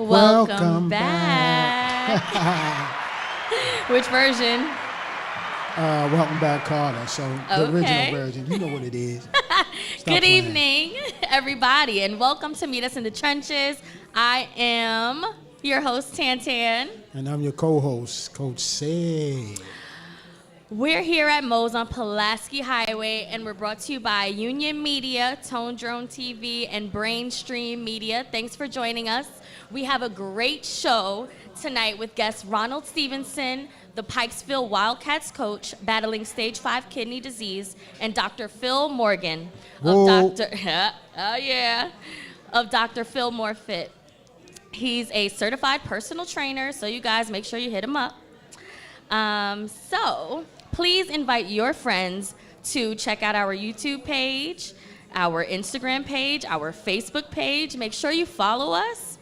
Welcome back. Which version? Welcome back, Carter. So the Okay. original version, you know what it is. Good evening, everybody, and welcome to Meet Us in the Trenches. I am your host, Tantan. And I'm your co-host, Coach Say. We're here at Moe's on Pulaski Highway, and we're brought to you by Union Media, Tone Drone TV, and Brainstream Media. Thanks for joining us. We have a great show tonight with guest Ronald Stevenson, the Pikesville Wildcats coach battling stage 5 kidney disease, and Dr. Phil Morgan of Dr. Phil More Fit. He's a certified personal trainer, so you guys make sure you hit him up. So please invite your friends to check out our YouTube page, our Instagram page, our Facebook page. Make sure you follow us.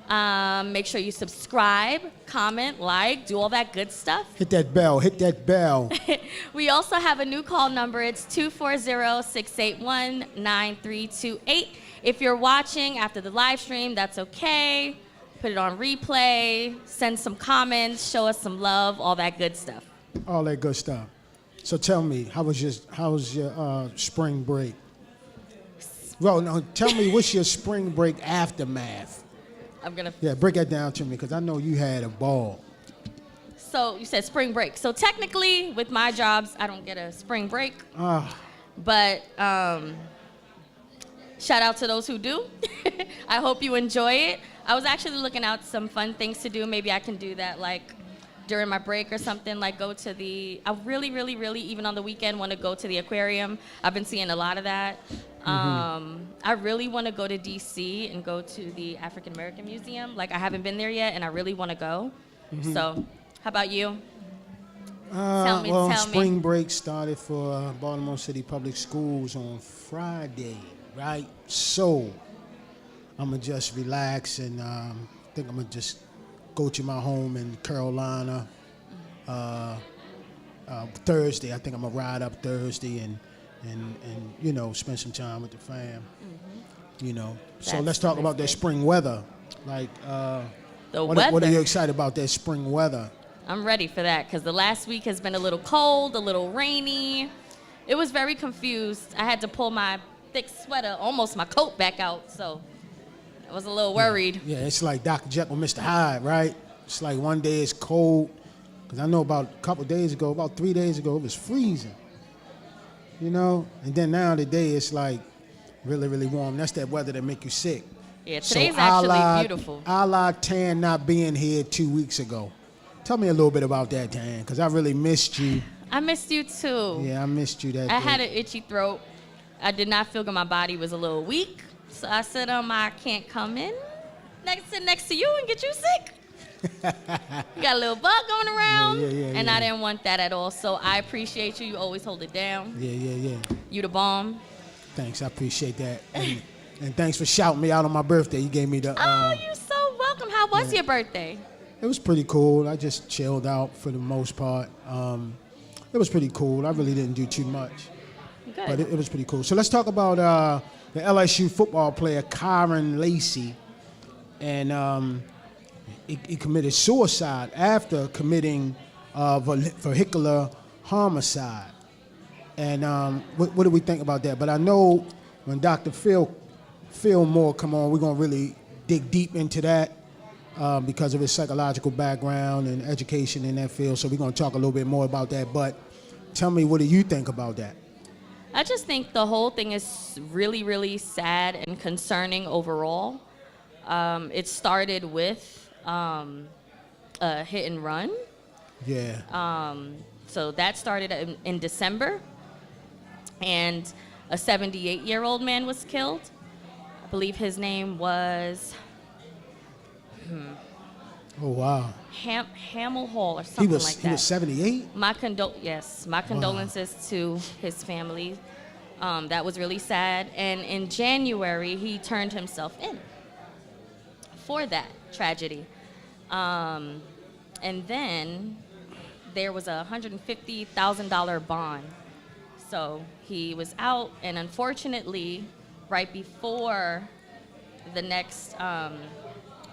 Make sure you subscribe, comment, like, do all that good stuff. Hit that bell, hit that bell. We also have a new call number. It's 240-681-9328. If you're watching after the live stream, that's okay. Put it on replay, send some comments, show us some love, all that good stuff. All that good stuff. So tell me, how was your spring break? Well, no, tell me what's your spring break aftermath? Yeah, break that down to me, because I know you had a ball. So you said spring break. So technically, with my jobs, I don't get a spring break. But shout out to those who do. I hope you enjoy it. I was actually looking out some fun things to do. Maybe I can do that like during my break or something, like go to I really, even on the weekend, want to go to the aquarium. I've been seeing a lot of that. I really want to go to DC and go to the African American Museum. Like, I haven't been there yet, and I really want to go. So, how about you? Tell me. Spring break started for Baltimore City Public Schools on Friday, right? So, I'm going to just relax and think I'm going to just go to my home in Carolina. Thursday, I think I'm going to ride up Thursday and you know, spend some time with the fam. You know. So let's talk about that spring weather. Like, what are you excited about that spring weather? I'm ready for that, because the last week has been a little cold, a little rainy. It was very confused. I had to pull my thick sweater, almost my coat, back out, so I was a little worried. Yeah, it's like Dr. Jekyll, Mr. Hyde, right? It's like one day it's cold, because I know about about 3 days ago, it was freezing. You know, and then now today it's like really warm. That's that weather that make you sick. Yeah, today's actually beautiful. A la Tan not being here 2 weeks ago. Tell me a little bit about that, Tan, because I really missed you. I missed you too. Yeah, I missed you that day. I had an itchy throat. I did not feel good. My body was a little weak. So I said, I can't come in next to you and get you sick. You got a little bug going around, and I didn't want that at all. So I appreciate you. You always hold it down. Yeah. You the bomb. Thanks, I appreciate that. And thanks for shouting me out on my birthday. You gave me the... you're so welcome. How was your birthday? It was pretty cool. I just chilled out for the most part. It was pretty cool. I really didn't do too much. Good. But it was pretty cool. So let's talk about the LSU football player, Kyron Lacey. And he committed suicide after committing vehicular homicide. And what do we think about that? But I know when Dr. Phil Moore come on, we're going to really dig deep into that because of his psychological background and education in that field. So we're going to talk a little bit more about that. But tell me, what do you think about that? I just think the whole thing is really sad and concerning overall. It started with a hit and run. Yeah. So that started in December, and a 78-year-old man was killed. I believe his name was Oh, wow. Hamill Hall or something like that. He was 78? My condolences to his family. That was really sad. And in January, he turned himself in for that tragedy. And then there was a $150,000 bond. So he was out, and unfortunately, right before the next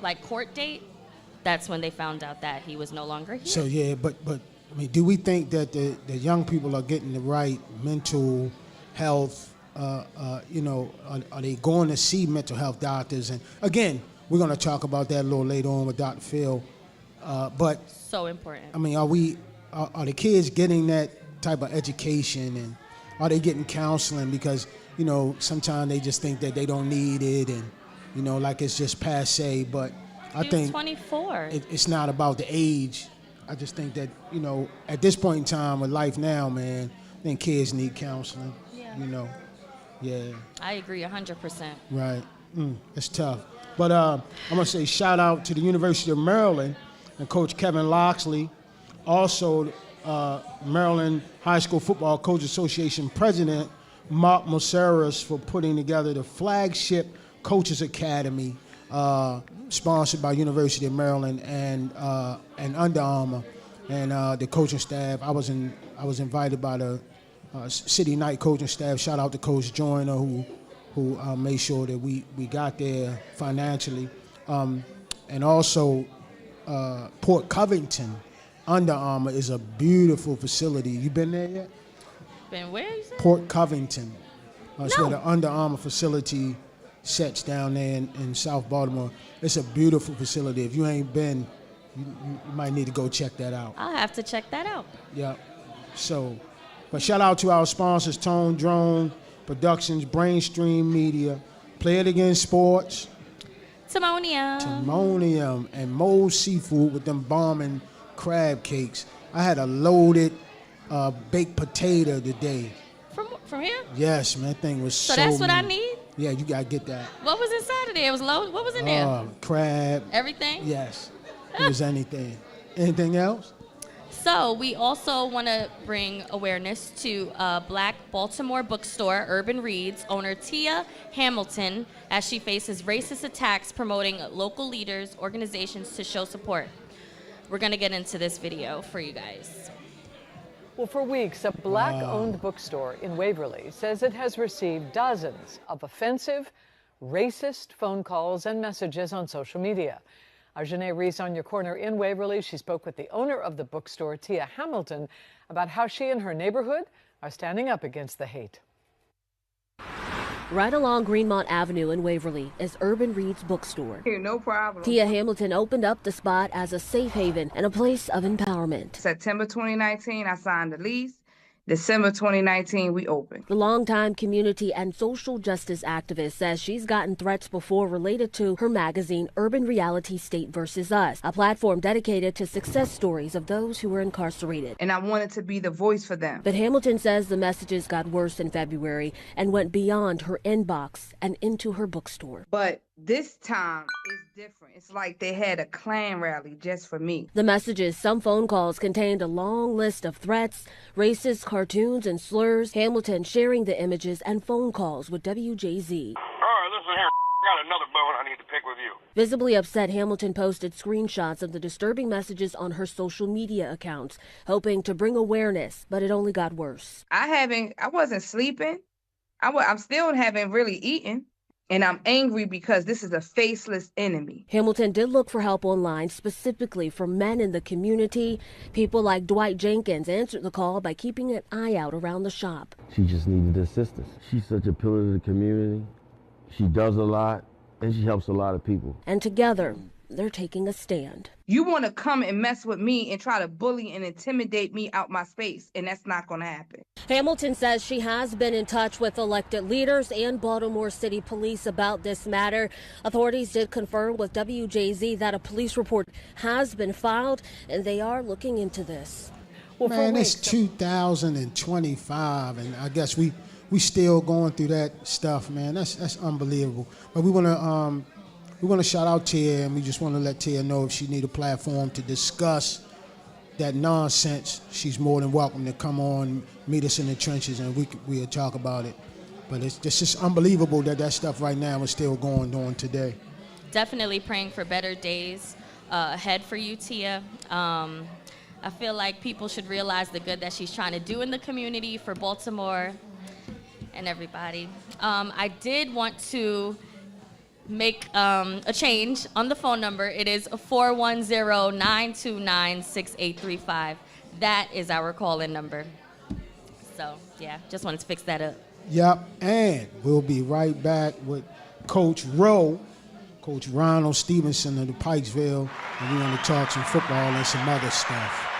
like court date, that's when they found out that he was no longer here. So yeah, but I mean, do we think that the young people are getting the right mental health? You know, are they going to see mental health doctors? And again, we're going to talk about that a little later on with Dr. Phil. But so important. I mean, are the kids getting that type of education, and are they getting counseling? Because you know, sometimes they just think that they don't need it, and you know, like it's just passe. But I think 24. It's not about the age. I just think that, you know, at this point in time with life now, man, I think kids need counseling. Yeah. You know, yeah. I agree 100%. Right. It's tough. But I'm gonna say shout out to the University of Maryland and Coach Kevin Loxley, also Maryland High School Football Coach Association President Mark Moseras for putting together the flagship Coaches Academy, sponsored by University of Maryland and Under Armour, and the coaching staff. I was invited by the City Night coaching staff. Shout out to Coach Joyner who made sure that we got there financially, and also Port Covington. Under Armour is a beautiful facility. You been there yet? Been where, you said? Port Covington. It's No. where the Under Armour facility sets down there in South Baltimore. It's a beautiful facility. If you ain't been, you might need to go check that out. I'll have to check that out. Yeah. So, but shout out to our sponsors, Tone Drone Productions, Brainstream Media, Play It Again Sports, Timonium, and Moe's Seafood with them bombing crab cakes. I had a loaded baked potato today. From here? Yes, man, that thing was so that's what I mean. need? Yeah, you gotta get that. What was inside of there? It was loaded. What was in there? Crab. Everything? Yes, it was anything. Anything else? So we also want to bring awareness to Black Baltimore bookstore, Urban Reads, owner Tia Hamilton, as she faces racist attacks promoting local leaders, organizations to show support. We're going to get into this video for you guys. Well, for weeks, a Black-owned bookstore in Waverly says it has received dozens of offensive, racist phone calls and messages on social media. Our Janae Reese on your corner in Waverly. She spoke with the owner of the bookstore, Tia Hamilton, about how she and her neighborhood are standing up against the hate. Right along Greenmont Avenue in Waverly is Urban Reads Bookstore. Here, no problem. Tia Hamilton opened up the spot as a safe haven and a place of empowerment. September 2019, I signed the lease. December 2019, we opened. The longtime community and social justice activist says she's gotten threats before related to her magazine, Urban Reality State vs. Us, a platform dedicated to success stories of those who were incarcerated. And I wanted to be the voice for them. But Hamilton says the messages got worse in February and went beyond her inbox and into her bookstore. But this time is different. It's like they had a Klan rally just for me. The messages, some phone calls, contained a long list of threats, racist cartoons and slurs. Hamilton sharing the images and phone calls with WJZ. All right, listen here. I got another bone I need to pick with you. Visibly upset, Hamilton posted screenshots of the disturbing messages on her social media accounts, hoping to bring awareness, but it only got worse. I wasn't sleeping. I'm still haven't really eaten. And I'm angry because this is a faceless enemy. Hamilton did look for help online, specifically from men in the community. People like Dwight Jenkins answered the call by keeping an eye out around the shop. She just needed assistance. She's such a pillar to the community. She does a lot, and she helps a lot of people. And together, they're taking a stand. You want to come and mess with me and try to bully and intimidate me out my space, and that's not going to happen. Hamilton says she has been in touch with elected leaders and Baltimore City Police about this matter. Authorities did confirm with WJZ that a police report has been filed, and they are looking into this. Well, Man, it's 2025, and I guess we still going through that stuff, man. That's unbelievable. But we want to shout out Tia, and we just want to let Tia know if she need a platform to discuss that nonsense, she's more than welcome to come on, meet us in the trenches, and we'll talk about it. But it's just unbelievable that stuff right now is still going on today. Definitely praying for better days ahead for you, Tia. I feel like people should realize the good that she's trying to do in the community for Baltimore and everybody. I did want to make a change on the phone number. It is 410-929-6835. That is our call-in number. So, yeah, just wanted to fix that up. Yep, and we'll be right back with Coach Rowe, Coach Ronald Stevenson of the Pikesville, and we're going to talk some football and some other stuff.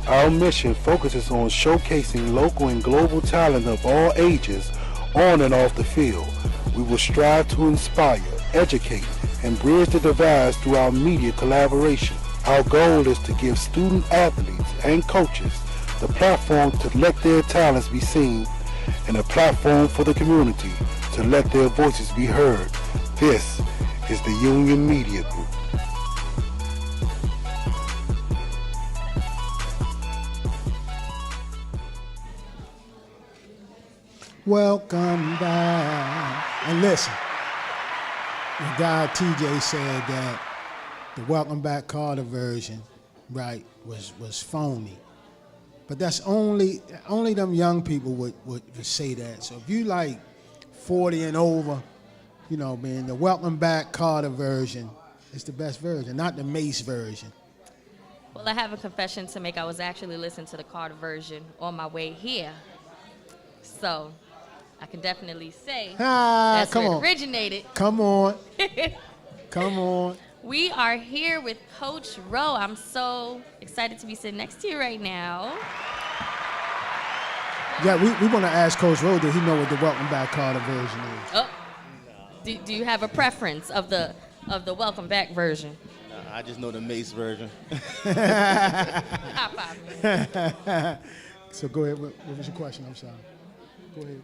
Our mission focuses on showcasing local and global talent of all ages on and off the field. We will strive to inspire, educate, and bridge the divides through our media collaboration. Our goal is to give student athletes and coaches the platform to let their talents be seen and a platform for the community to let their voices be heard. This is the Union Media Group. Welcome back. And listen, the guy TJ said that the Welcome Back Carter version, right, was phony. But that's only them young people would say that. So if you like 40 and over, you know, man, the Welcome Back Carter version is the best version, not the Mace version. Well, I have a confession to make. I was actually listening to the Carter version on my way here. So I can definitely say that's where it originated. Come on. Come on. We are here with Coach Rowe. I'm so excited to be sitting next to you right now. Yeah, we want to ask Coach Rowe, did he know what the Welcome Back Carter version is? Oh. Do you have a preference of the Welcome Back version? I just know the Mace version. So go ahead. What was your question? I'm sorry. Go ahead.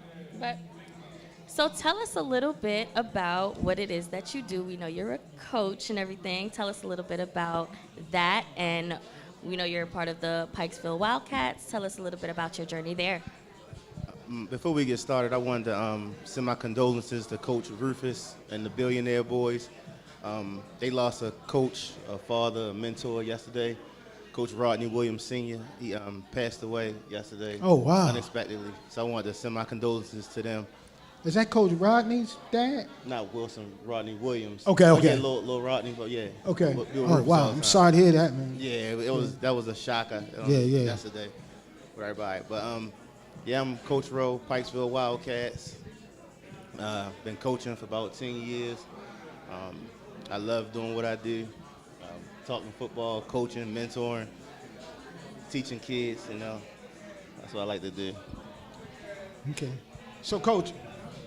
So tell us a little bit about what it is that you do. We know you're a coach and everything. Tell us a little bit about that. And we know you're a part of the Pikesville Wildcats. Tell us a little bit about your journey there. Before we get started, I wanted to send my condolences to Coach Rufus and the Billionaire Boys. They lost a coach, a father, a mentor yesterday. Coach Rodney Williams Sr., he passed away yesterday. Oh, wow. Unexpectedly. So I wanted to send my condolences to them. Is that Coach Rodney's dad? Not Wilson, Rodney Williams. Okay. Yeah, little Rodney, but yeah. Okay. Oh, wow. I'm sorry to hear that, man. Yeah, that was a shocker yesterday for everybody. But yeah, I'm Coach Rowe, Pikesville Wildcats. Been coaching for about 10 years. I love doing what I do. Talking football, coaching, mentoring, teaching kids, you know. That's what I like to do. Okay. So, Coach,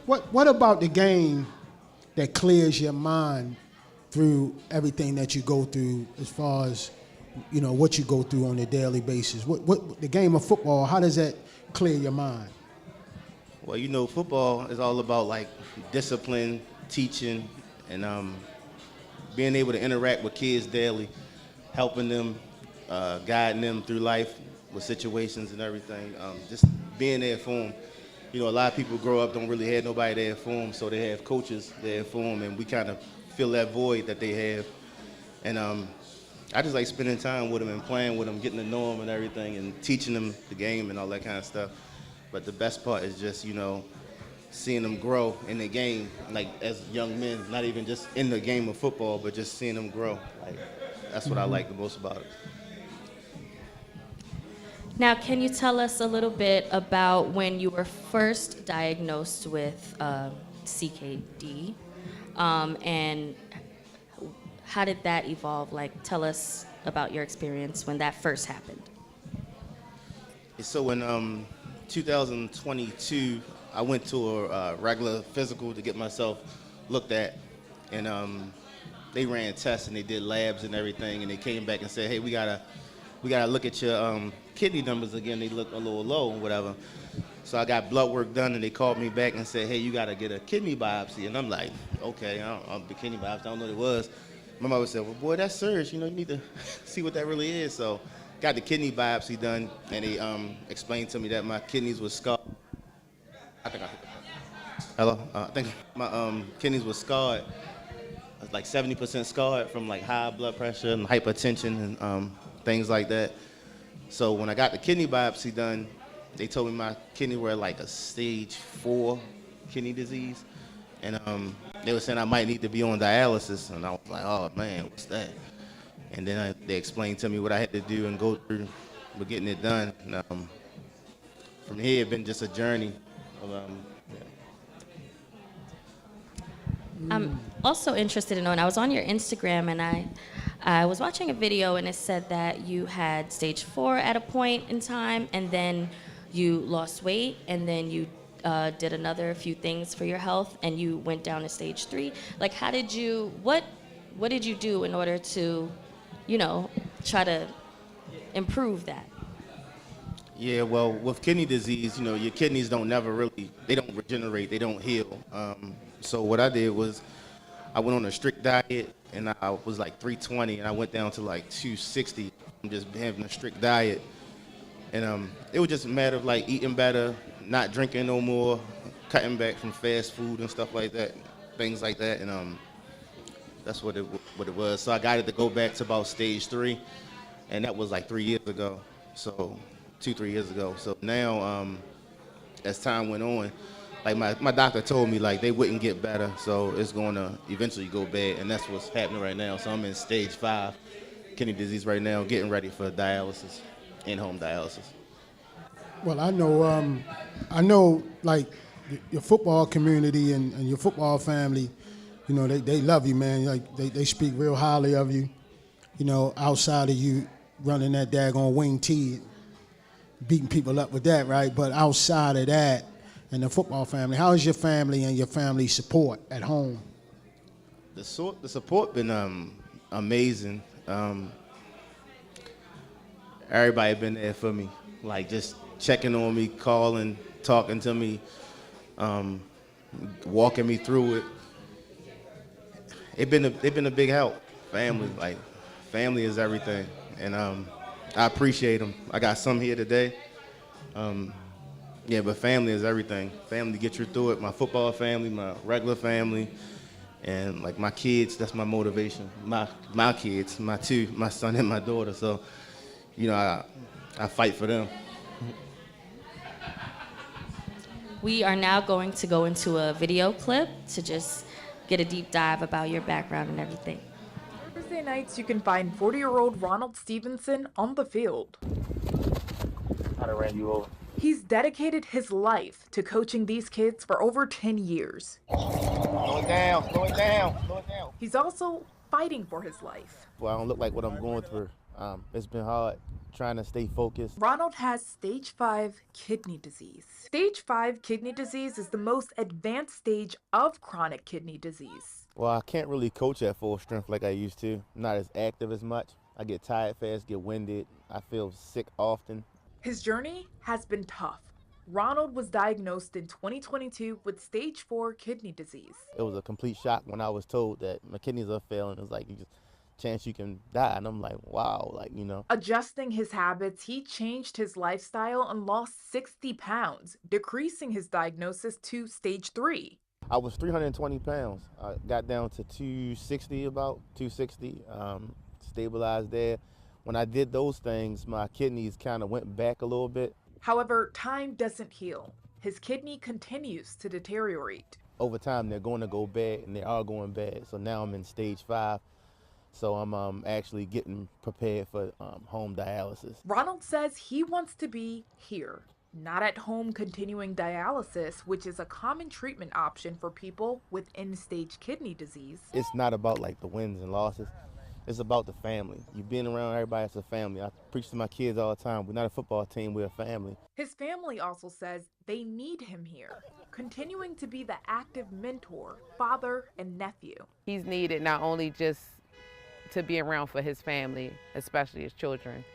what about the game that clears your mind through everything that you go through as far as, you know, what you go through on a daily basis? What the game of football, how does that clear your mind? Well, you know, football is all about, like, discipline, teaching, and being able to interact with kids daily, helping them, guiding them through life with situations and everything. Just being there for them. you know, a lot of people grow up, don't really have nobody there for them, so they have coaches there for them, and we kind of fill that void that they have. And I just like spending time with them and playing with them, getting to know them and everything, and teaching them the game and all that kind of stuff. But the best part is just, you know, seeing them grow in the game, like as young men, not even just in the game of football, but just seeing them grow. Like, that's what I like the most about it. Now, can you tell us a little bit about when you were first diagnosed with CKD, and how did that evolve? Like, tell us about your experience when that first happened. So in 2022, I went to a regular physical to get myself looked at, and they ran tests and they did labs and everything, and they came back and said, hey, we gotta look at your kidney numbers again. They look a little low or whatever. So I got blood work done, and they called me back and said, hey, you gotta get a kidney biopsy. And I'm like, okay, the kidney biopsy, I don't know what it was. My mother said, well, boy, that's serious. You know, you need to see what that really is. So got the kidney biopsy done, and they explained to me that my kidneys were scarred. I think my kidneys were scarred. I was like 70% scarred from like high blood pressure and hypertension and things like that. So when I got the kidney biopsy done, they told me my kidney were like a stage 4 kidney disease. And they were saying I might need to be on dialysis. And I was like, oh man, what's that? And then they explained to me what I had to do and go through with getting it done. And from here, it's been just a journey. I'm also interested in knowing, I was on your Instagram and I was watching a video and it said that you had stage 4 at a point in time, and then you lost weight, and then you did another few things for your health, and you went down to stage 3. Like, what did you do in order to, you know, try to improve that? Yeah, well, with kidney disease, you know, your kidneys don't regenerate, they don't heal. So what I did was I went on a strict diet, and I was like 320, and I went down to like 260 from just having a strict diet. And it was just a matter of like eating better, not drinking no more, cutting back from fast food and stuff like that, things like that. And that's what it was. So I got it to go back to about stage 3, and that was like 3 years ago. So 2-3 years ago. So now, as time went on, like my doctor told me like they wouldn't get better, so it's going to eventually go bad, and that's what's happening right now. So I'm in stage 5 kidney disease right now, getting ready for dialysis, in-home dialysis. Well, I know, like your football community and your football family, you know, they love you, man. Like they speak real highly of you, you know, outside of you running that daggone wing tee, beating people up with that, right? But outside of that, and the football family, how is your family and your family support at home? The support been amazing. Everybody been there for me, like just checking on me, calling, talking to me, walking me through it. They've been a big help. Family, like family is everything, and I appreciate them. I got some here today. Yeah, but family is everything. Family gets you through it. My football family, my regular family, and like my kids, that's my motivation. My kids, my son and my daughter. So, you know, I fight for them. We are now going to go into a video clip to just get a deep dive about your background and everything. Thursday nights, you can find 40-year-old Ronald Stevenson on the field. I'd have ran you over. He's dedicated his life to coaching these kids for over 10 years. Slow it down, slow it down, slow it down. He's also fighting for his life. Well, I don't look like what I'm going through. It's been hard trying to stay focused. Ronald has stage 5 kidney disease. Stage 5 kidney disease is the most advanced stage of chronic kidney disease. Well, I can't really coach at full strength like I used to. I'm not as active as much. I get tired fast, get winded. I feel sick often. His journey has been tough. Ronald was diagnosed in 2022 with stage 4 kidney disease. It was a complete shock when I was told that my kidneys are failing. It was like chance you can die. And I'm like, wow, like, Adjusting his habits, he changed his lifestyle and lost 60 pounds, decreasing his diagnosis to stage 3. I was 320 pounds. I got down to 260, about 260, stabilized there. When I did those things, my kidneys kind of went back a little bit. However, time doesn't heal. His kidney continues to deteriorate. Over time, they're going to go bad, and they are going bad. So now I'm in stage 5. So I'm actually getting prepared for home dialysis. Ronald says he wants to be here, not at home continuing dialysis, which is a common treatment option for people with end-stage kidney disease. It's not about like the wins and losses. It's about the family. You being around everybody as a family. I preach to my kids all the time. We're not a football team, we're a family. His family also says they need him here, continuing to be the active mentor, father, and nephew. He's needed not only just to be around for his family, especially his children.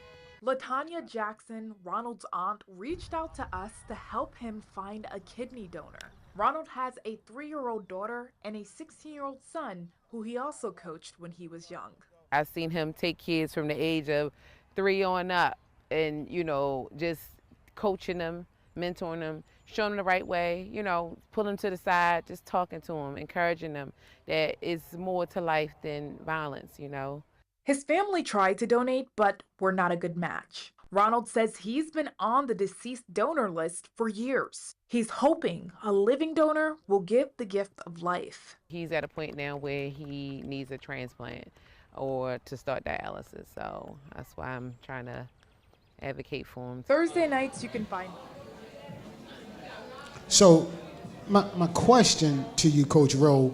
LaTanya Jackson, Ronald's aunt, reached out to us to help him find a kidney donor. Ronald has a 3-year-old daughter and a 16-year-old son who he also coached when he was young. I've seen him take kids from the age of 3 on up and, just coaching them, mentoring them, showing them the right way, pull them to the side, just talking to them, encouraging them that it's more to life than violence, His family tried to donate, but were not a good match. Ronald says he's been on the deceased donor list for years. He's hoping a living donor will give the gift of life. He's at a point now where he needs a transplant or to start dialysis, so that's why I'm trying to advocate for him. Thursday nights you can find... So my question to you, Coach Rowe,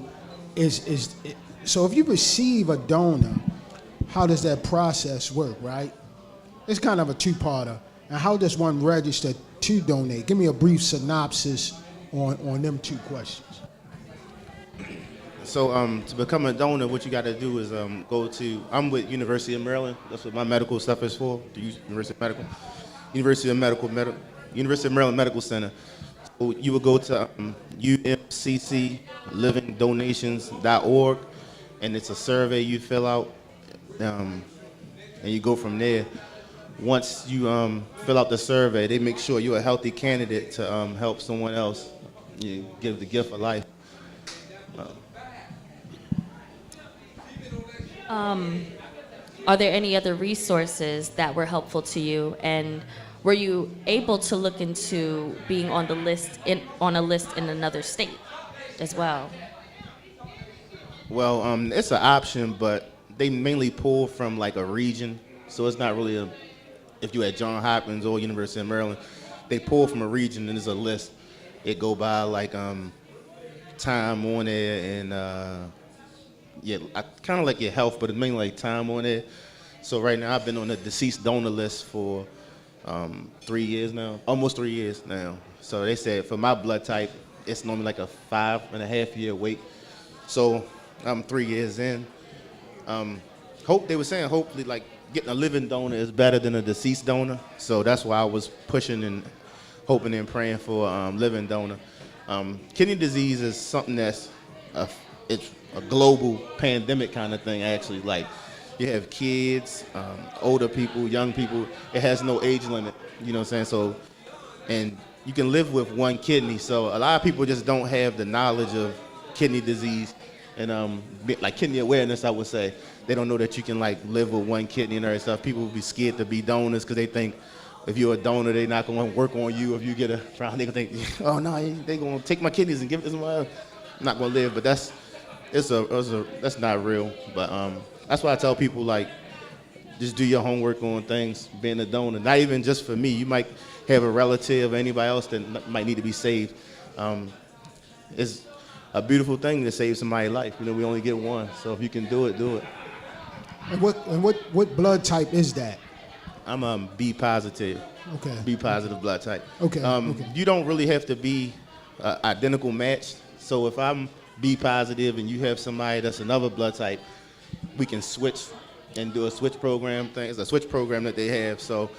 is so if you receive a donor, how does that process work, right? It's kind of a two-parter. And how does one register to donate? Give me a brief synopsis on them two questions. So to become a donor, what you got to do is I'm with University of Maryland. That's what my medical stuff is for, the University of Maryland Medical Center. So you would go to umcclivingdonations.org, and it's a survey you fill out, and you go from there. Once you fill out the survey, they make sure you're a healthy candidate to help someone else. You give the gift of life. Are there any other resources that were helpful to you, and were you able to look into being on a list in another state as well? Well, it's an option, but they mainly pull from like a region, so it's not really if you're at Johns Hopkins or University of Maryland, they pull from a region and there's a list. It go by like time on there and I kind of like your health, but it's mainly like time on there. So right now I've been on the deceased donor list for 3 years now, almost 3 years now. So they said for my blood type, it's normally like a 5.5 year wait. So I'm 3 years in. They were saying hopefully like getting a living donor is better than a deceased donor. So that's why I was pushing and hoping and praying for living donor. Kidney disease is something that's it's a global pandemic kind of thing actually. Like you have kids, older people, young people. It has no age limit, you know what I'm saying? So, and you can live with one kidney. So a lot of people just don't have the knowledge of kidney disease and like kidney awareness, I would say. They don't know that you can like live with one kidney and other stuff. People will be scared to be donors because they think if you're a donor, they're not going to work on you. If you get a problem, they're going to think, oh no, they're going to take my kidneys and give it to somebody else. I'm not going to live, but that's not real. But that's why I tell people like, just do your homework on things, being a donor. Not even just for me. You might have a relative or anybody else that might need to be saved. It's a beautiful thing to save somebody's life. You know, we only get one, so if you can do it, do it. And what blood type is that? I'm B positive. Okay. B positive blood type. Okay. Okay. You don't really have to be identical matched. So if I'm B positive and you have somebody that's another blood type, we can switch and do a switch program thing. It's a switch program that they have. So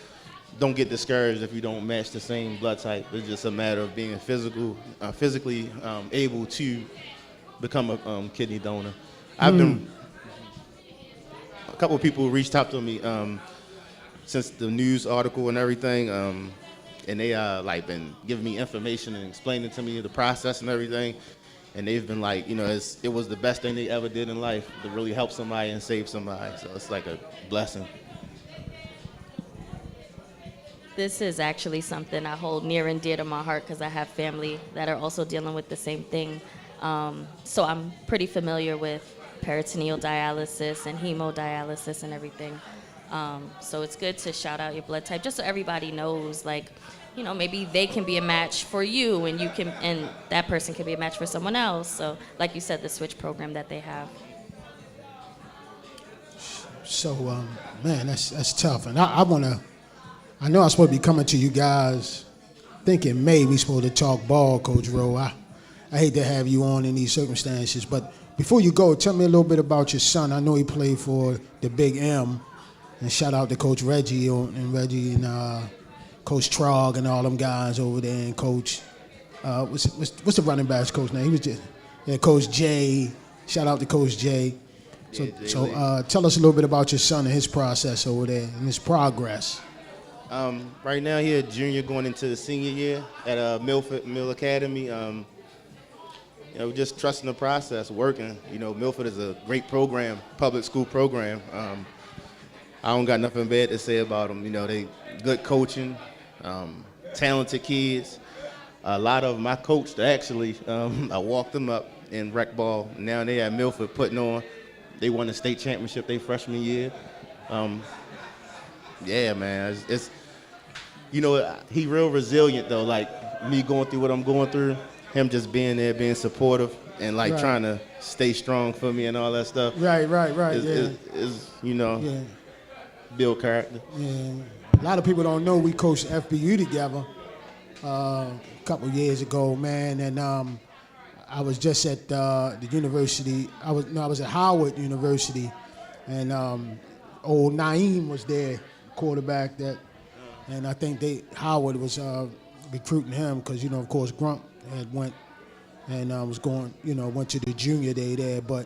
don't get discouraged if you don't match the same blood type. It's just a matter of being physically able to become a kidney donor. couple of people reached out to me since the news article and everything, and they like been giving me information and explaining to me the process and everything. And they've been like, it was the best thing they ever did in life to really help somebody and save somebody. So it's like a blessing. This is actually something I hold near and dear to my heart because I have family that are also dealing with the same thing. So I'm pretty familiar with peritoneal dialysis and hemodialysis and everything. So it's good to shout out your blood type just so everybody knows, like, maybe they can be a match for you and that person can be a match for someone else. So like you said, the switch program that they have. So, man, that's tough. And I know I'm supposed to be coming to you guys. I think in May we supposed to talk ball, Coach Rowe. I hate to have you on in these circumstances, but before you go, tell me a little bit about your son. I know he played for the Big M, and shout out to Coach Reggie and Coach Trog and all them guys over there, and Coach what's the running backs coach name? He was just Coach Jay. Shout out to Coach Jay. So tell us a little bit about your son and his process over there and his progress. Right now, he a junior going into the senior year at Mill Academy. Just trusting the process, working. Milford is a great program, public school program. I don't got nothing bad to say about them. They good coaching, talented kids. A lot of them I coached, actually. I walked them up in rec ball. Now they at Milford putting on. They won the state championship their freshman year. Yeah, man, it's he real resilient though. Like me going through what I'm going through, him just being there, being supportive, and like trying to stay strong for me and all that stuff. Right. Is build character. Yeah. A lot of people don't know we coached FBU together a couple years ago, man, and I was just at the university. I was at Howard University, and old Naeem was there. Quarterback and I think Howard was recruiting him because of course Grunt had went and was going went to the junior day there, but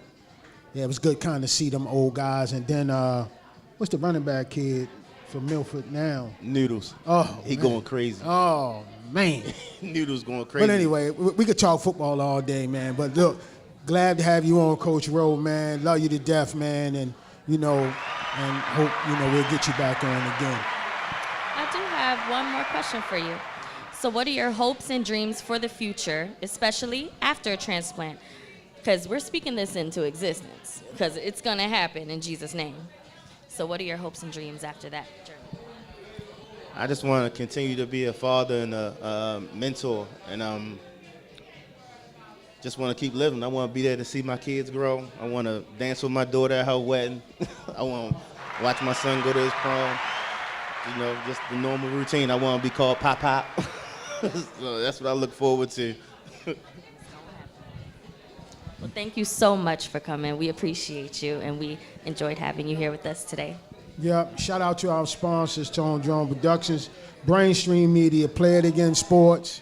yeah, it was good kind of see them old guys. And then what's the running back kid from Milford now? Noodles. Oh, he going crazy. Oh man, Noodles going crazy. But anyway, we could talk football all day, man. But look, glad to have you on, Coach Rowe, man. Love you to death, man, and and hope, we'll get you back on again. I do have one more question for you. So what are your hopes and dreams for the future, especially after a transplant? Because we're speaking this into existence, because it's going to happen in Jesus' name. So what are your hopes and dreams after that journey? I just want to continue to be a father and a mentor, and just want to keep living. I want to be there to see my kids grow. I want to dance with my daughter at her wedding. I want to watch my son go to his prom. Just the normal routine. I want to be called Pop Pop. So that's what I look forward to. Well, thank you so much for coming. We appreciate you, and we enjoyed having you here with us today. Yeah, shout out to our sponsors, Tone Drone Productions, Brainstream Media, Play It Again Sports,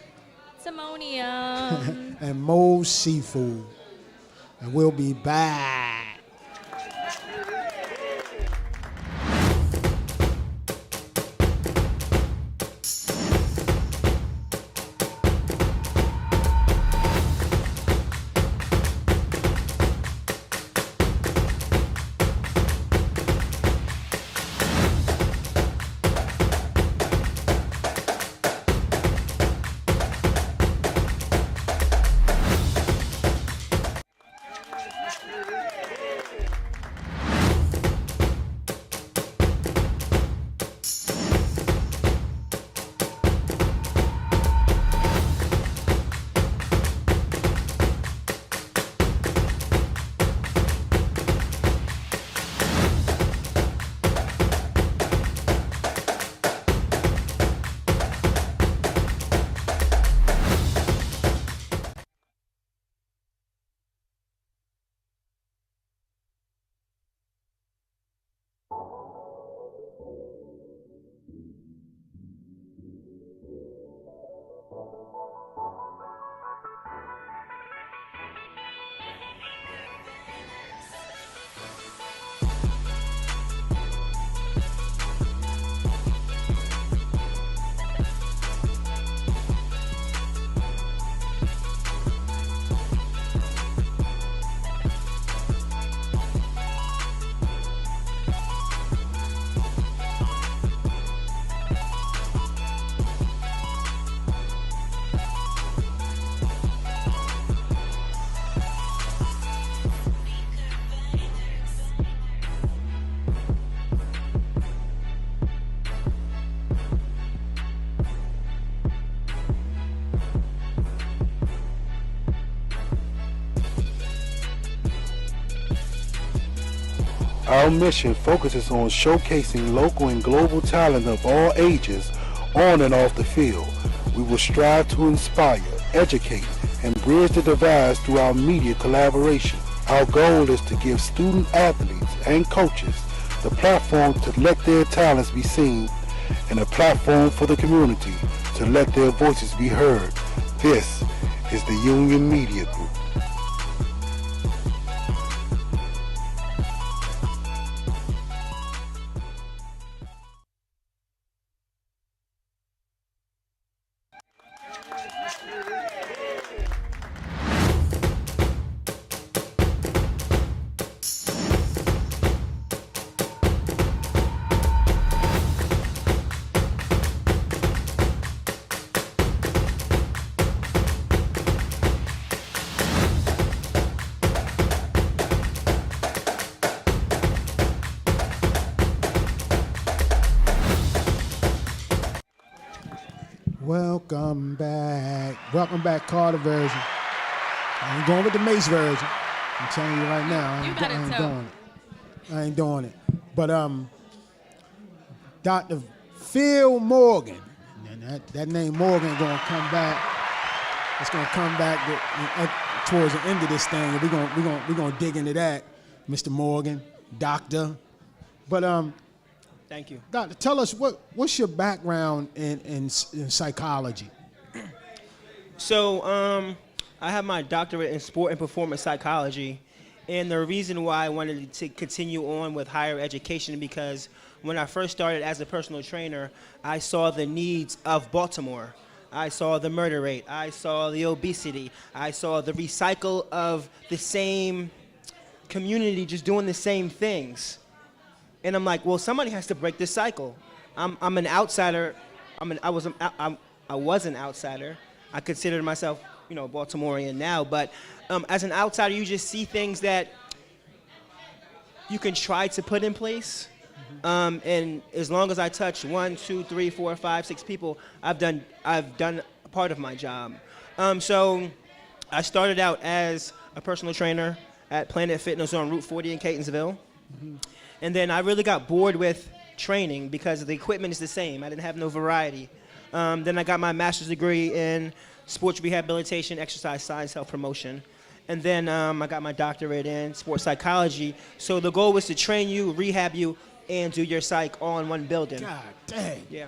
Simonium, and Moe's Seafood. And we'll be back. Our mission focuses on showcasing local and global talent of all ages on and off the field. We will strive to inspire, educate, and bridge the divides through our media collaboration. Our goal is to give student athletes and coaches the platform to let their talents be seen and a platform for the community to let their voices be heard. This is the Union Media Group. Welcome back, Carter version. I ain't going with the Mace version. I'm telling you right now, I ain't doing it. But Dr. Phil Morgan, and that name Morgan gonna come back. It's gonna come back towards the end of this thing. We're gonna dig into that, Mr. Morgan, Doctor. But thank you, Doctor. Tell us what's your background in psychology. So I have my doctorate in sport and performance psychology, and the reason why I wanted to continue on with higher education because when I first started as a personal trainer, I saw the needs of Baltimore. I saw the murder rate. I saw the obesity. I saw the recycle of the same community just doing the same things. And I'm like, well, somebody has to break this cycle. I'm an outsider. I was an outsider. I consider myself, Baltimorean now. But as an outsider, you just see things that you can try to put in place. And as long as I touch 1, 2, 3, 4, 5, 6 people, I've done a part of my job. So I started out as a personal trainer at Planet Fitness on Route 40 in Catonsville. Mm-hmm. And then I really got bored with training because the equipment is the same. I didn't have no variety. Then I got my master's degree in sports rehabilitation, exercise science, health promotion. And then I got my doctorate in sports psychology. So the goal was to train you, rehab you, and do your psych all in one building. God dang. Yeah.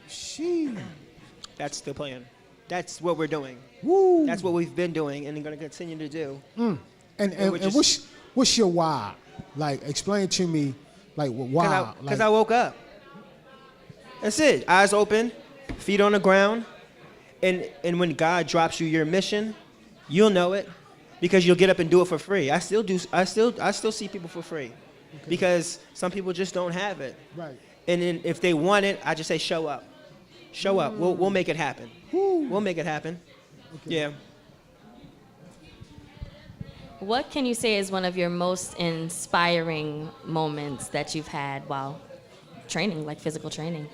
Sheesh. That's the plan. That's what we're doing. Woo. That's what we've been doing and going to continue to do. And what's your why? Like, explain to me, like, why? Because I woke up. That's it. Eyes open, feet on the ground, and when God drops you your mission, you'll know it because you'll get up and do it for free. I still see people for free because some people just don't have it. Right. And then if they want it, I just say show up. Show up. We'll make it happen. We'll make it happen. Okay. Yeah. What can you say is one of your most inspiring moments that you've had while training, like physical training?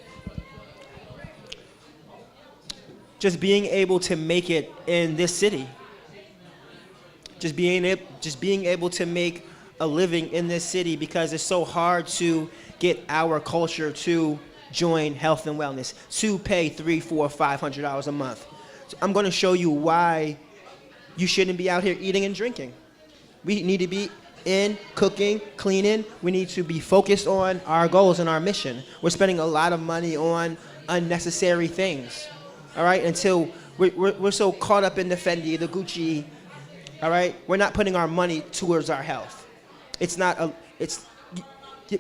Just being able to make it in this city. Just being able to make a living in this city because it's so hard to get our culture to join health and wellness, to pay $300, $400, $500 a month. So I'm going to show you why you shouldn't be out here eating and drinking. We need to be in cooking, cleaning. We need to be focused on our goals and our mission. We're spending a lot of money on unnecessary things, all right? Until we're so caught up in the Fendi, the Gucci, all right? We're not putting our money towards our health.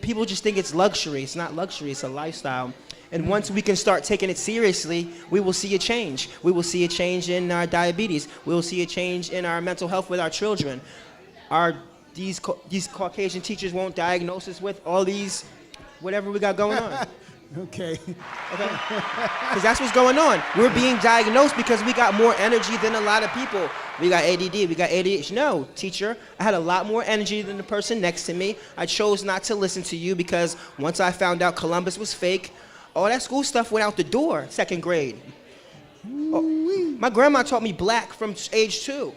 People just think it's luxury. It's not luxury, it's a lifestyle. And once we can start taking it seriously, we will see a change. We will see a change in our diabetes. We will see a change in our mental health with our children. These Caucasian teachers won't diagnose us with all these, whatever we got going on. Okay. Because that's what's going on. We're being diagnosed because we got more energy than a lot of people. We got ADD, we got ADHD. No, teacher, I had a lot more energy than the person next to me. I chose not to listen to you because once I found out Columbus was fake, all that school stuff went out the door, 2nd grade. My grandma taught me black from age 2.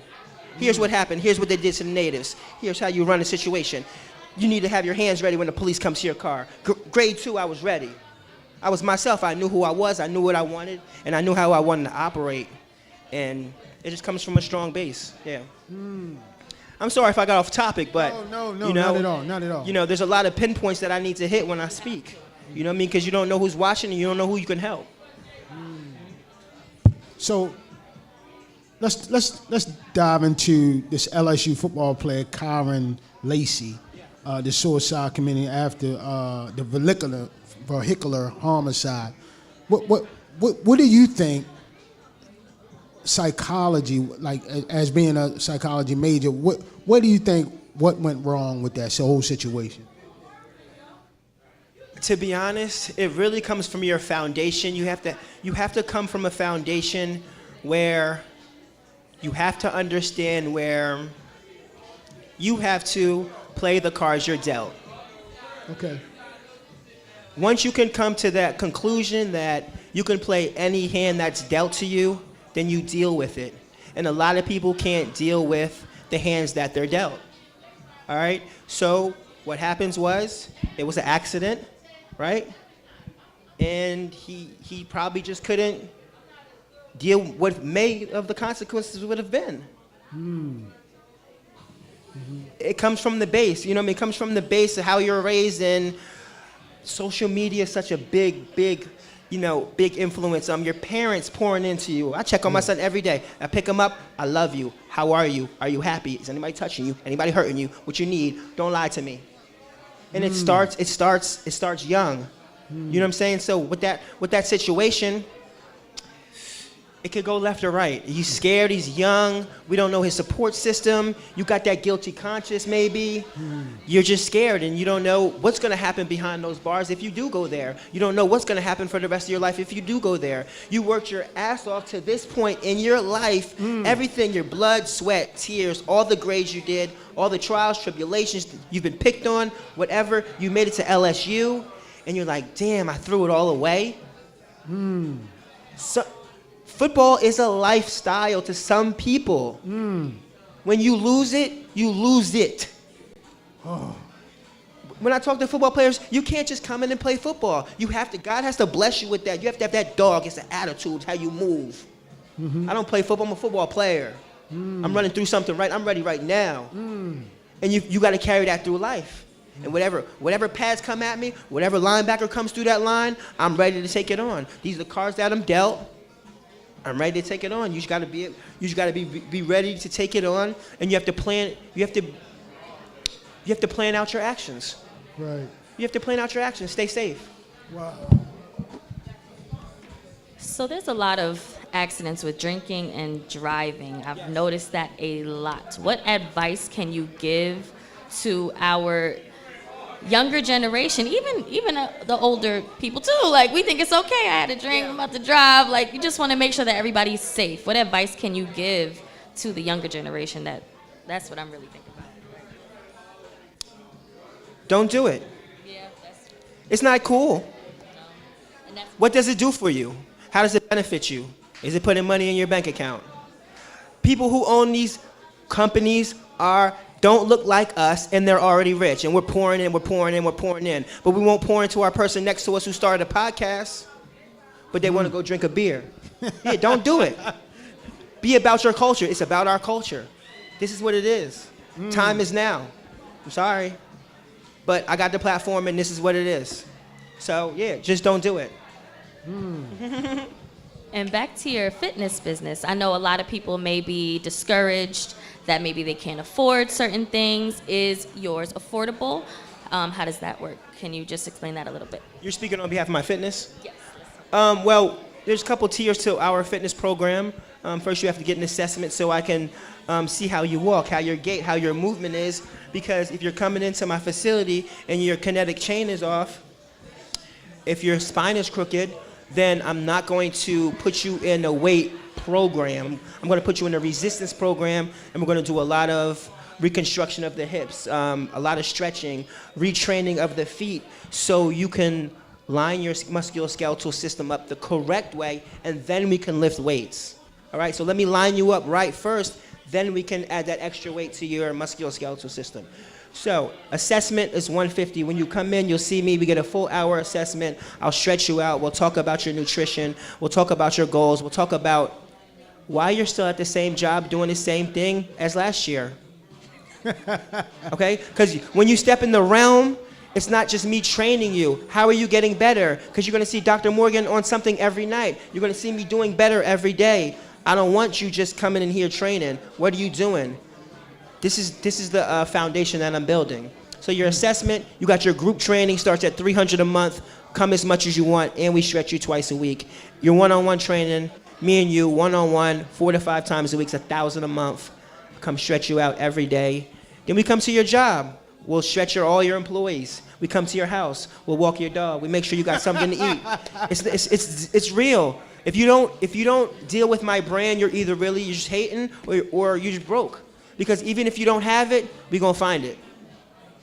Here's what happened. Here's what they did to the natives. Here's how you run a situation. you need to have your hands ready when the police comes to your car. Grade 2, I was ready. I was myself. I knew who I was. I knew what I wanted, and I knew how I wanted to operate. And it just comes from a strong base. Yeah. I'm sorry if I got off topic, but no, you know, not at all. You know, there's a lot of pinpoints that I need to hit when I speak. You know what I mean? Because you don't know who's watching, and you don't know who you can help. So let's dive into this LSU football player, Kyron Lacey, the suicide committed after the vehicular homicide. What do you think? Psychology, like as being a psychology major, what do you think? What went wrong with that whole situation? To be honest, it really comes from your foundation. You have to come from a foundation where you have to understand where you have to play the cards you're dealt. Okay. Once you can come to that conclusion that you can play any hand that's dealt to you, then you deal with it. And a lot of people can't deal with the hands that they're dealt. All right? So what happens was, it was an accident, right? And he probably just couldn't deal with what may of the consequences would have been. It comes from the base, you know what I mean? It comes from the base of how you're raised, and social media is such a big influence. Your parents pouring into you. I check on my son every day. I pick him up. I love you. How are you? Are you happy? Is anybody touching you? Anybody hurting you? What you need? Don't lie to me. And it starts young. You know what I'm saying? So with that situation, it could go left or right. He's scared, he's young, we don't know his support system, you got that guilty conscience maybe. You're just scared and you don't know what's gonna happen behind those bars if you do go there. You don't know what's gonna happen for the rest of your life if you do go there. You worked your ass off to this point in your life, everything, your blood, sweat, tears, all the grades you did, all the trials, tribulations, you've been picked on, whatever, you made it to LSU, and you're like, damn, I threw it all away. So, football is a lifestyle to some people. When you lose it, you lose it. When I talk to football players, you can't just come in and play football. God has to bless you with that. You have to have that dog. It's the attitude, how you move. I don't play football, I'm a football player. I'm running through something right, I'm ready right now. And you gotta carry that through life. And whatever pads come at me, whatever linebacker comes through that line, I'm ready to take it on. These are the cards that I'm dealt. I'm ready to take it on. You just gotta be ready to take it on, and you have to plan. You have to plan out your actions. Right. You have to plan out your actions. Stay safe. Wow. So there's a lot of accidents with drinking and driving. I've noticed that a lot. What advice can you give to our younger generation, even the older people too? Like, we think it's okay, I had a drink, I'm about to drive. Like, you just want to make sure that everybody's safe. What advice can you give to the younger generation? That's what I'm really thinking about. Don't do it. Yeah, it's not cool. No. What does it do for you? How does it benefit you? Is it putting money in your bank account? People who own these companies don't look like us, and they're already rich, and we're pouring in, but we won't pour into our person next to us who started a podcast, but they want to go drink a beer. Yeah, don't do it. Be about your culture. It's about our culture. This is what it is. Time is now. I'm sorry, but I got the platform, and this is what it is. So yeah, just don't do it. And back to your fitness business. I know a lot of people may be discouraged that maybe they can't afford certain things. Is yours affordable? How does that work? Can you just explain that a little bit? You're speaking on behalf of my fitness? Yes. Well, there's a couple tiers to our fitness program. First, you have to get an assessment so I can see how you walk, how your gait, how your movement is. Because if you're coming into my facility and your kinetic chain is off, if your spine is crooked, then I'm not going to put you in a weight program. I'm going to put you in a resistance program, and we're going to do a lot of reconstruction of the hips, a lot of stretching, retraining of the feet, so you can line your musculoskeletal system up the correct way, and then we can lift weights. All right, so let me line you up right first, then we can add that extra weight to your musculoskeletal system. So assessment is $150. When you come in, you'll see me. We get a full hour assessment. I'll stretch you out. We'll talk about your nutrition. We'll talk about your goals. We'll talk about why you're still at the same job doing the same thing as last year. Okay? Because when you step in the realm, it's not just me training you. How are you getting better? Because you're going to see Dr. Morgan on something every night. You're going to see me doing better every day. I don't want you just coming in here training. What are you doing? This is the foundation that I'm building. So your assessment, you got your group training, starts at $300 a month. Come as much as you want, and we stretch you twice a week. Your one-on-one training, me and you, one-on-one, 4 to 5 times a week, it's $1,000 a month. Come stretch you out every day. Then we come to your job. We'll stretch all your employees. We come to your house. We'll walk your dog. We make sure you got something to eat. It's real. If you don't deal with my brand, you're just hating or you're just broke. Because even if you don't have it, we're going to find it.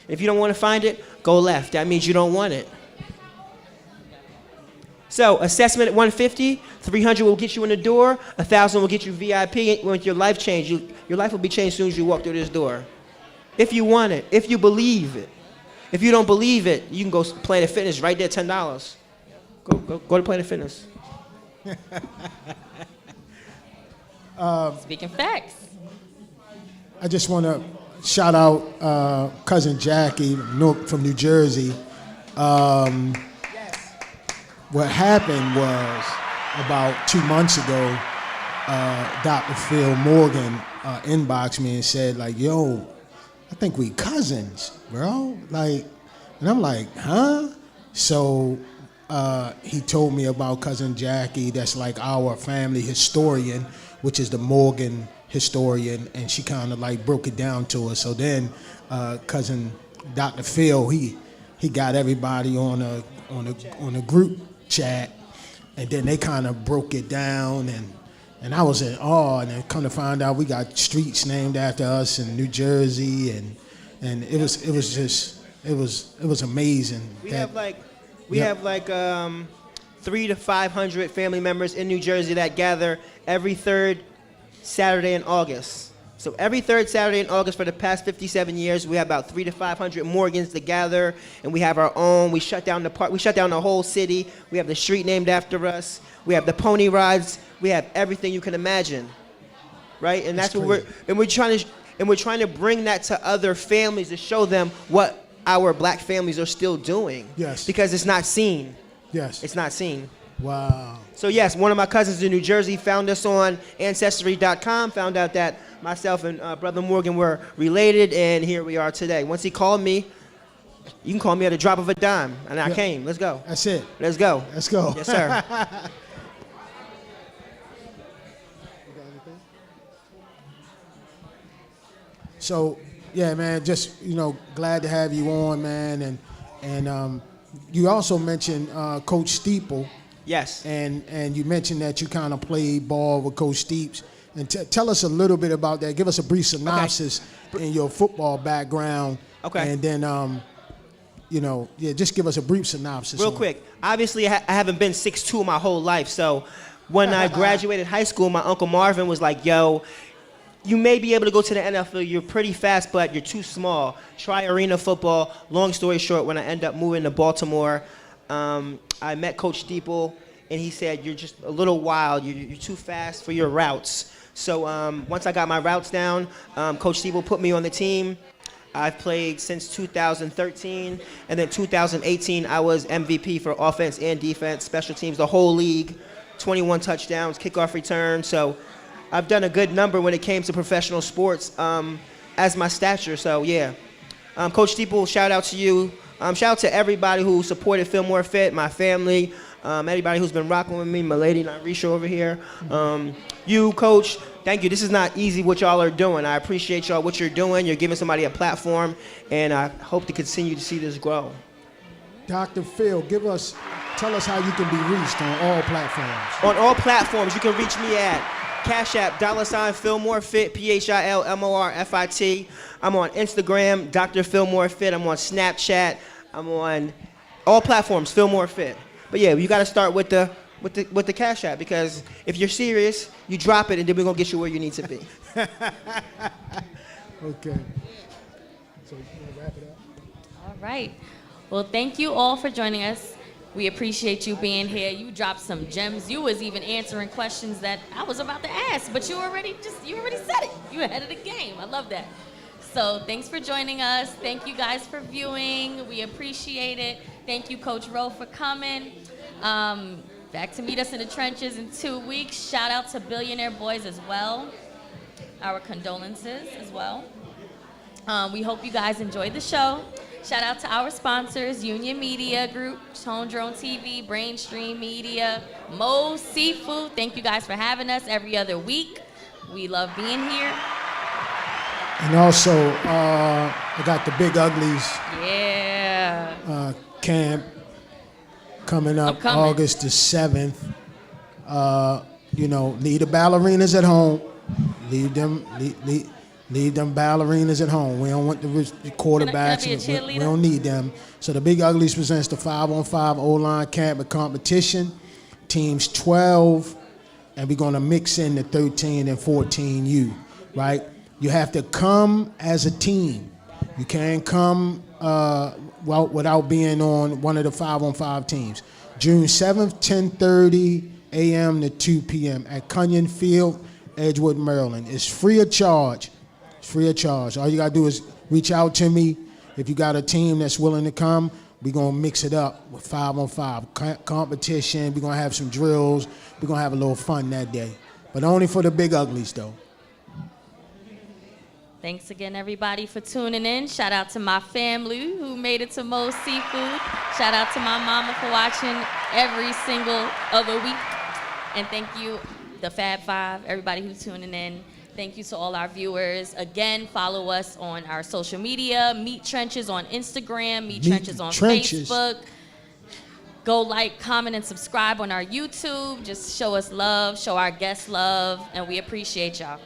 If you don't want to find it, go left. That means you don't want it. So assessment at $150, $300 will get you in the door, $1,000 will get you VIP. When your life change, your life will be changed as soon as you walk through this door. If you want it, if you believe it. If you don't believe it, you can go Planet Fitness right there, $10. Go to Planet Fitness. Speaking facts. I just want to shout out cousin Jackie from New Jersey. What happened was about 2 months ago, Dr. Phil Morgan inboxed me and said, like, yo, I think we cousins, bro. Like, and I'm like, huh? So he told me about cousin Jackie, that's like our family historian, which is the Morgan historian, and she kind of like broke it down to us. So then cousin Dr. Phil, he got everybody on a group chat, and then they kind of broke it down, and I was in awe. And then come to find out, we got streets named after us in New Jersey, and it was amazing. We have like 300 to 500 family members in New Jersey that gather every third Saturday in August. So every third Saturday in August for the past 57 years, we have about 300 to 500 Morgans to gather, and we have our own. We shut down the park. We shut down the whole city. We have the street named after us. We have the pony rides. We have everything you can imagine, right? And that's what we're trying to bring that to other families to show them what our black families are still doing. Yes. Because it's not seen. Yes. It's not seen. Wow. So yes, one of my cousins in New Jersey found us on Ancestry.com, found out that myself and Brother Morgan were related, and here we are today. Once he called me, you can call me at a drop of a dime, and I came. Let's go. That's it. Let's go. Let's go. Yes, sir. So, yeah, man, just, glad to have you on, man. And you also mentioned Coach Steeple. Yes. And you mentioned that you kind of played ball with Coach Steeps. And tell us a little bit about that. Give us a brief synopsis in your football background. Okay. And then, just give us a brief synopsis. Real quick. Obviously, I haven't been 6'2" my whole life. So when I graduated high school, my Uncle Marvin was like, yo, you may be able to go to the NFL. You're pretty fast, but you're too small. Try arena football. Long story short, when I ended up moving to Baltimore, I met Coach Steeple, and he said, you're just a little wild. You're too fast for your routes. So once I got my routes down, Coach Steeple put me on the team. I've played since 2013, and then 2018, I was MVP for offense and defense, special teams, the whole league, 21 touchdowns, kickoff return. So I've done a good number when it came to professional sports as my stature. So, yeah. Coach Steeple, shout out to you. Shout out to everybody who supported Fillmore Fit, my family, anybody who's been rocking with me, my lady, Narisha over here. You, Coach, thank you. This is not easy what y'all are doing. I appreciate y'all, what you're doing. You're giving somebody a platform, and I hope to continue to see this grow. Dr. Phil, tell us how you can be reached on all platforms. On all platforms, you can reach me at Cash App, $Fillmore Fit, PHILMORFIT. I'm on Instagram, Dr. Fillmore Fit. I'm on Snapchat. I'm on all platforms, Fillmore Fit. But yeah, you got to start with the Cash App, because if you're serious, you drop it, and then we're gonna get you where you need to be. Okay. So you want to wrap it up? All right. Well, thank you all for joining us. We appreciate you being here. You dropped some gems. You was even answering questions that I was about to ask, but you already said it. You ahead of the game. I love that. So thanks for joining us. Thank you guys for viewing. We appreciate it. Thank you, Coach Rowe, for coming. Back to Meet Us in the Trenches in 2 weeks. Shout out to Billionaire Boys as well. Our condolences as well. We hope you guys enjoyed the show. Shout out to our sponsors, Union Media Group, Tone Drone TV, Brainstream Media, Moe's Seafood. Thank you guys for having us every other week. We love being here. And also, I got the Big Uglies. Yeah. Camp coming up August the 7th. Leave the ballerinas at home. Leave them ballerinas at home. We don't want the quarterbacks. We don't need them. So the Big Uglies presents the 5-on-5 O-line camp and competition. Teams 12, and we're going to mix in the 13 and 14U, right? You have to come as a team. You can't come without being on one of the 5-on-5 teams. June 7th, 10:30 a.m. to 2 p.m. at Cunyon Field, Edgewood, Maryland. It's free of charge. It's free of charge. All you got to do is reach out to me. If you got a team that's willing to come, we're going to mix it up with 5-on-5 competition. We're going to have some drills. We're going to have a little fun that day. But only for the Big Uglies, though. Thanks again, everybody, for tuning in. Shout out to my family who made it to Moe's Seafood. Shout out to my mama for watching every single other week. And thank you, the Fab Five, everybody who's tuning in. Thank you to all our viewers. Again, follow us on our social media. Meet Trenches on Instagram. Meet Trenches on Facebook. Go like, comment, and subscribe on our YouTube. Just show us love, show our guests love, and we appreciate y'all.